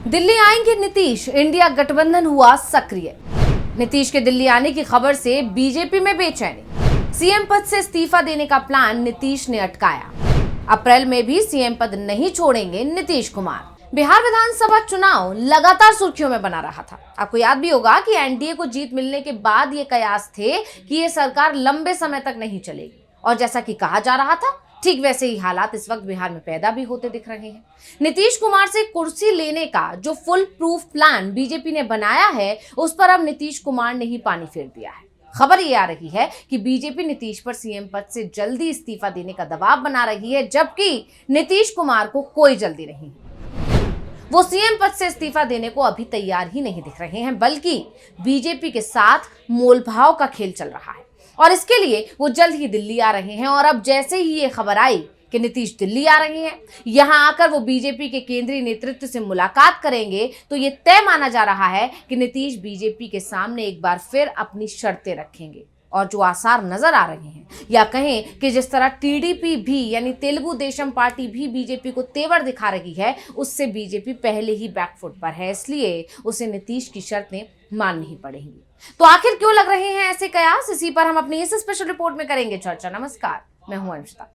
दिल्ली आएंगे नीतीश, इंडिया गठबंधन हुआ सक्रिय। नीतीश के दिल्ली आने की खबर से बीजेपी में बेचैनी। सीएम पद से इस्तीफा देने का प्लान नीतीश ने अटकाया। अप्रैल में भी सीएम पद नहीं छोड़ेंगे नीतीश कुमार। बिहार विधानसभा चुनाव लगातार सुर्खियों में बना रहा था। आपको याद भी होगा कि एनडीए को जीत मिलने के बाद ये कयास थे कि ये सरकार लंबे समय तक नहीं चलेगी, और जैसा कि कहा जा रहा था ठीक वैसे ही हालात इस वक्त बिहार में पैदा भी होते दिख रहे हैं। नीतीश कुमार से कुर्सी लेने का जो फुल प्रूफ प्लान बीजेपी ने बनाया है, उस पर अब नीतीश कुमार ने ही पानी फेर दिया है। खबर ये आ रही है कि बीजेपी नीतीश पर सीएम पद से जल्दी इस्तीफा देने का दबाव बना रही है, जबकि नीतीश कुमार को कोई जल्दी नहीं है। वो सीएम पद से इस्तीफा देने को अभी तैयार ही नहीं दिख रहे हैं, बल्कि बीजेपी के साथ मोलभाव का खेल चल रहा है, और इसके लिए वो जल्द ही दिल्ली आ रहे हैं। और अब जैसे ही ये खबर आई कि नीतीश दिल्ली आ रहे हैं, यहां आकर वो बीजेपी के केंद्रीय नेतृत्व से मुलाकात करेंगे, तो ये तय माना जा रहा है कि नीतीश बीजेपी के सामने एक बार फिर अपनी शर्तें रखेंगे। और जो आसार नजर आ रहे हैं, या कहें कि जिस तरह टीडीपी भी यानी तेलुगु देशम पार्टी भी बीजेपी को तेवर दिखा रही है, उससे बीजेपी पहले ही बैकफुट पर है, इसलिए उसे नीतीश की शर्तें माननी ही पड़ेंगी। तो आखिर क्यों लग रहे हैं ऐसे कयास, इसी पर हम अपनी इस स्पेशल रिपोर्ट में करेंगे चर्चा। नमस्कार, मैं हूं अनुष्का।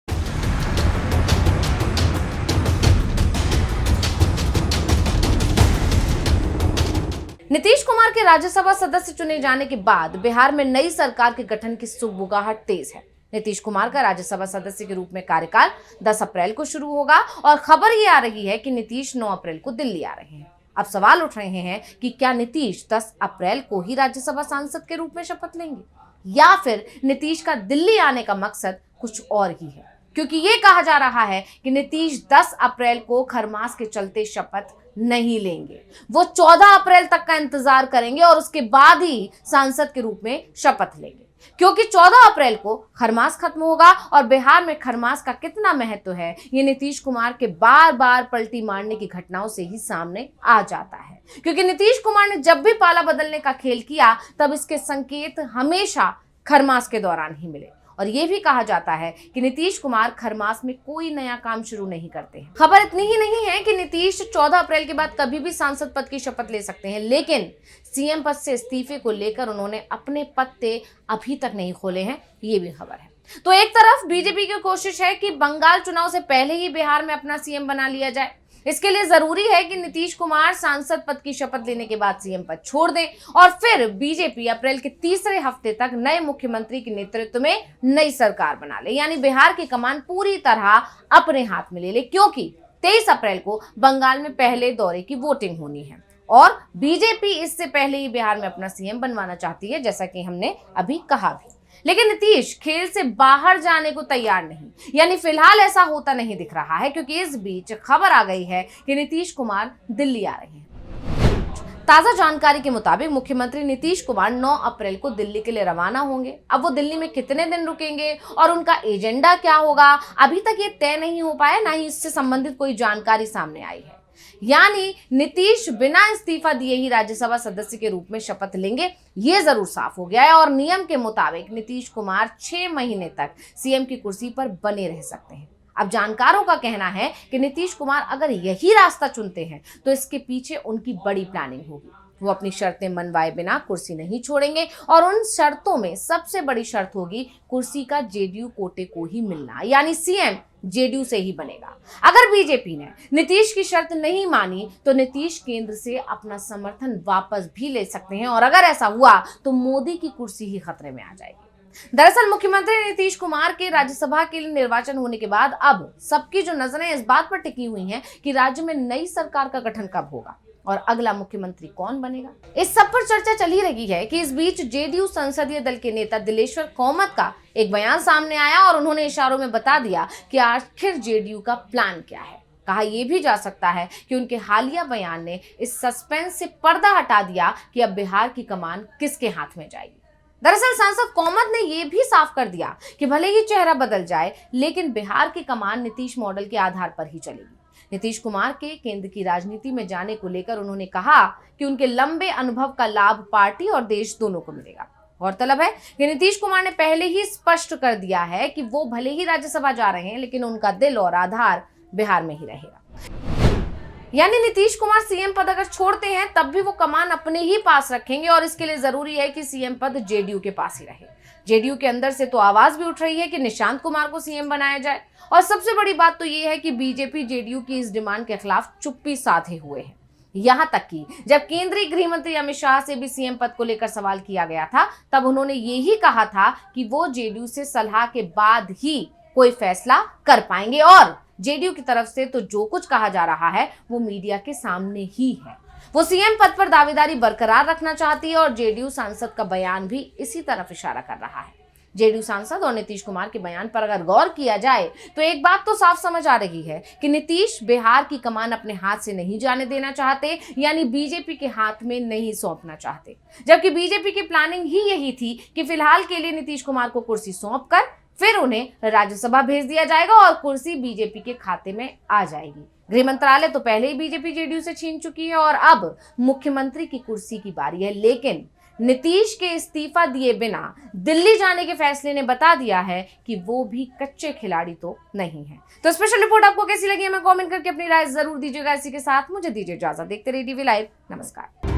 नीतीश कुमार के राज्यसभा सदस्य चुने जाने के बाद बिहार में नई सरकार के गठन की सुगबुगाहट तेज है। नीतीश कुमार का राज्यसभा सदस्य के रूप में कार्यकाल 10 अप्रैल को शुरू होगा, और खबर ये आ रही है कि नीतीश 9 अप्रैल को दिल्ली आ रहे हैं। अब सवाल उठ रहे हैं कि क्या नीतीश 10 अप्रैल को ही राज्यसभा सांसद के रूप में शपथ लेंगे, या फिर नीतीश का दिल्ली आने का मकसद कुछ और ही है, क्योंकि ये कहा जा रहा है कि नीतीश 10 अप्रैल को खरमास के चलते शपथ नहीं लेंगे। वो 14 अप्रैल तक का इंतजार करेंगे और उसके बाद ही सांसद के रूप में शपथ लेंगे, क्योंकि 14 अप्रैल को खरमास खत्म होगा। और बिहार में खरमास का कितना महत्व है, ये नीतीश कुमार के बार बार पलटी मारने की घटनाओं से ही सामने आ जाता है। क्योंकि नीतीश कुमार ने जब भी पाला बदलने का खेल किया, तब इसके संकेत हमेशा खरमास के दौरान ही मिले। और ये भी कहा जाता है कि नीतीश कुमार खरमास में कोई नया काम शुरू नहीं करते हैं। खबर इतनी ही नहीं है कि नीतीश 14 अप्रैल के बाद कभी भी सांसद पद की शपथ ले सकते हैं, लेकिन सीएम पद से इस्तीफे को लेकर उन्होंने अपने पत्ते अभी तक नहीं खोले हैं, ये भी खबर है। तो एक तरफ बीजेपी की कोशिश है कि बंगाल चुनाव से पहले ही बिहार में अपना सीएम बना लिया जाए। इसके लिए जरूरी है कि नीतीश कुमार सांसद पद की शपथ लेने के बाद सीएम पद छोड़ दें, और फिर बीजेपी अप्रैल के तीसरे हफ्ते तक नए मुख्यमंत्री के नेतृत्व में नई सरकार बना ले, यानी बिहार की कमान पूरी तरह अपने हाथ में ले ले, क्योंकि 23 अप्रैल को बंगाल में पहले दौरे की वोटिंग होनी है, और बीजेपी इससे पहले ही बिहार में अपना सीएम बनवाना चाहती है, जैसा कि हमने अभी कहा भी। लेकिन नीतीश खेल से बाहर जाने को तैयार नहीं, यानी फिलहाल ऐसा होता नहीं दिख रहा है, क्योंकि इस बीच खबर आ गई है कि नीतीश कुमार दिल्ली आ रहे हैं। ताजा जानकारी के मुताबिक मुख्यमंत्री नीतीश कुमार 9 अप्रैल को दिल्ली के लिए रवाना होंगे। अब वो दिल्ली में कितने दिन रुकेंगे और उनका एजेंडा क्या होगा, अभी तक ये तय नहीं हो पाया, ना ही इससे संबंधित कोई जानकारी सामने आई है। यानी नीतीश बिना इस्तीफा दिए ही राज्यसभा सदस्य के रूप में शपथ लेंगे, ये जरूर साफ हो गया है। और नियम के मुताबिक नीतीश कुमार 6 महीने तक सीएम की कुर्सी पर बने रह सकते हैं। अब जानकारों का कहना है कि नीतीश कुमार अगर यही रास्ता चुनते हैं, तो इसके पीछे उनकी बड़ी प्लानिंग होगी। वो अपनी शर्तें मनवाए बिना कुर्सी नहीं छोड़ेंगे, और उन शर्तों में सबसे बड़ी शर्त होगी कुर्सी का जेडीयू कोटे को ही मिलना, यानी सीएम जेडीयू से ही बनेगा। अगर बीजेपी ने नीतीश की शर्त नहीं मानी, तो नीतीश केंद्र से अपना समर्थन वापस भी ले सकते हैं, और अगर ऐसा हुआ तो मोदी की कुर्सी ही खतरे में आ जाएगी। दरअसल मुख्यमंत्री नीतीश कुमार के राज्यसभा के लिए निर्वाचन होने के बाद अब सबकी जो नजरें इस बात पर टिकी हुई हैं कि राज्य में नई सरकार का गठन कब होगा और अगला मुख्यमंत्री कौन बनेगा। इस सब पर चर्चा चल ही रही है कि इस बीच जेडीयू संसदीय दल के नेता दिलेश्वर कामत का एक बयान सामने आया, और उन्होंने इशारों में बता दिया कि आखिर जेडीयू का प्लान क्या है। कहा यह भी जा सकता है कि उनके हालिया बयान ने इस सस्पेंस से पर्दा हटा दिया कि अब बिहार की कमान किसके हाथ में जाएगी। दरअसल सांसद कामत ने यह भी साफ कर दिया कि भले ही चेहरा बदल जाए, लेकिन बिहार की कमान नीतीश मॉडल के आधार पर ही चलेगी। नीतीश कुमार के केंद्र की राजनीति में जाने को लेकर उन्होंने कहा कि उनके लंबे अनुभव का लाभ पार्टी और देश दोनों को मिलेगा। गौरतलब है कि नीतीश कुमार ने पहले ही स्पष्ट कर दिया है कि वो भले ही राज्यसभा जा रहे हैं, लेकिन उनका दिल और आधार बिहार में ही रहेगा। यानी नीतीश कुमार सीएम पद अगर छोड़ते हैं तब भी वो कमान अपने ही पास रखेंगे और इसके लिए जरूरी है कि सीएम पद जेडीयू के पास ही रहे। जेडीयू के अंदर से तो आवाज भी उठ रही है कि निशांत कुमार को सीएम बनाया जाए और सबसे बड़ी बात तो ये है कि बीजेपी जेडीयू की इस डिमांड के खिलाफ चुप्पी साधे हुए है। यहां तक कि जब केंद्रीय गृह मंत्री अमित शाह से भी सीएम पद को लेकर सवाल किया गया था तब उन्होंने यही कहा था कि वो जेडीयू से सलाह के बाद ही कोई फैसला कर पाएंगे और जेडीयू की तरफ से तो जो कुछ कहा जा रहा है वो मीडिया के सामने ही है। वो सीएम पद पर दावेदारी बरकरार रखना चाहती है और जेडीयू सांसद का बयान भी इसी तरफ इशारा कर रहा है। जेडीयू सांसद और नीतीश कुमार के बयान पर अगर गौर किया जाए तो एक बात तो साफ समझ आ रही है कि नीतीश बिहार की कमान अपने हाथ से नहीं जाने देना चाहते, यानी बीजेपी के हाथ में नहीं सौंपना चाहते। जबकि बीजेपी की प्लानिंग ही यही थी कि फिलहाल के लिए नीतीश कुमार को कुर्सी सौंपकर फिर उन्हें राज्यसभा भेज दिया जाएगा और कुर्सी बीजेपी के खाते में आ जाएगी। गृह मंत्रालय तो पहले ही बीजेपी जेडीयू से छीन चुकी है और अब मुख्यमंत्री की कुर्सी की बारी है। लेकिन नीतीश के इस्तीफा दिए बिना दिल्ली जाने के फैसले ने बता दिया है कि वो भी कच्चे खिलाड़ी तो नहीं है। तो स्पेशल रिपोर्ट आपको कैसी लगी हमें कमेंट करके अपनी राय जरूर दीजिएगा। इसी के साथ मुझे दीजिए इजाजत। देखते रहिए टीवी लाइव। नमस्कार।